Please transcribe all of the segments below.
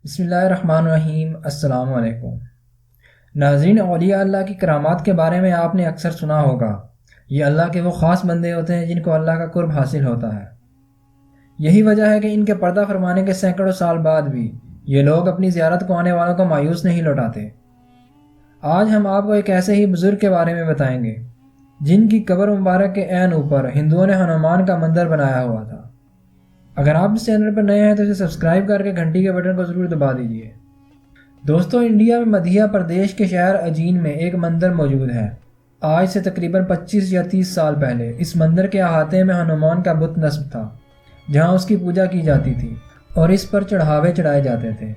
بسم اللہ الرحمن الرحیم۔ السلام علیکم ناظرین، اولیاء اللہ کی کرامات کے بارے میں آپ نے اکثر سنا ہوگا۔ یہ اللہ کے وہ خاص بندے ہوتے ہیں جن کو اللہ کا قرب حاصل ہوتا ہے۔ یہی وجہ ہے کہ ان کے پردہ فرمانے کے سینکڑوں سال بعد بھی یہ لوگ اپنی زیارت کو آنے والوں کو مایوس نہیں لوٹاتے۔ آج ہم آپ کو ایک ایسے ہی بزرگ کے بارے میں بتائیں گے جن کی قبر مبارک کے عین اوپر ہندوؤں نے ہنومان کا مندر بنایا ہوا تھا۔ اگر آپ اس چینل پر نئے ہیں تو اسے سبسکرائب کر کے گھنٹی کے بٹن کو ضرور دبا دیجیے۔ دوستو، انڈیا میں مدھیہ پردیش کے شہر اجین میں ایک مندر موجود ہے۔ آج سے تقریباً 25 یا 30 سال پہلے اس مندر کے احاطے میں ہنومان کا بت نصب تھا، جہاں اس کی پوجا کی جاتی تھی اور اس پر چڑھاوے چڑھائے جاتے تھے۔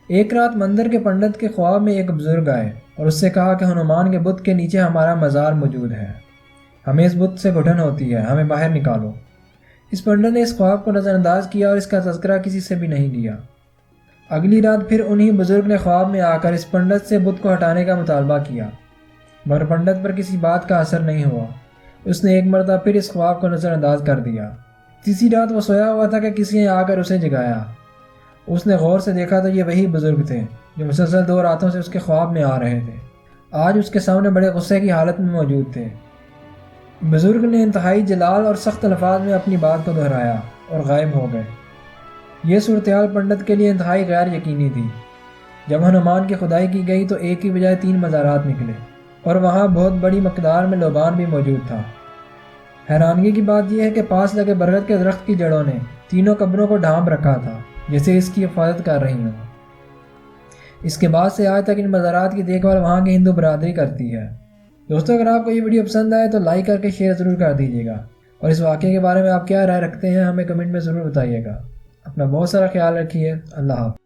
ایک رات مندر کے پنڈت کے خواب میں ایک بزرگ آئے اور اس سے کہا کہ ہنومان کے بت کے نیچے ہمارا مزار موجود ہے، ہمیں اس بت سے گھٹن ہوتی ہے، ہمیں باہر نکالو۔ اس پنڈت نے اس خواب کو نظر انداز کیا اور اس کا تذکرہ کسی سے بھی نہیں کیا۔ اگلی رات پھر انہی بزرگ نے خواب میں آ کر اس پنڈت سے بت کو ہٹانے کا مطالبہ کیا، مگر پنڈت پر کسی بات کا اثر نہیں ہوا۔ اس نے ایک مرتبہ پھر اس خواب کو نظر انداز کر دیا۔ تیسری رات وہ سویا ہوا تھا کہ کسی نے آ کر اسے جگایا۔ اس نے غور سے دیکھا تو یہ وہی بزرگ تھے جو مسلسل 2 راتوں سے اس کے خواب میں آ رہے تھے۔ آج اس کے سامنے بڑے غصے کی حالت میں موجود تھے۔ بزرگ نے انتہائی جلال اور سخت الفاظ میں اپنی بات کو دہرایا اور غائب ہو گئے۔ یہ صورتحال پنڈت کے لیے انتہائی غیر یقینی تھی۔ جب ہنومان کی کھدائی کی گئی تو ایک کی بجائے 3 مزارات نکلے اور وہاں بہت بڑی مقدار میں لوبان بھی موجود تھا۔ حیرانگی کی بات یہ ہے کہ پاس لگے برگد کے درخت کی جڑوں نے تینوں قبروں کو ڈھانپ رکھا تھا، جیسے اس کی حفاظت کر رہی ہوں۔ اس کے بعد سے آج تک ان مزارات کی دیکھ بھال وہاں کی ہندو برادری کرتی ہے۔ دوستو، اگر آپ کو یہ ویڈیو پسند آئے تو لائک کر کے شیئر ضرور کر دیجیے گا، اور اس واقعے کے بارے میں آپ کیا رائے رکھتے ہیں ہمیں کمنٹ میں ضرور بتائیے گا۔ اپنا بہت سارا خیال رکھیے۔ اللہ حافظ۔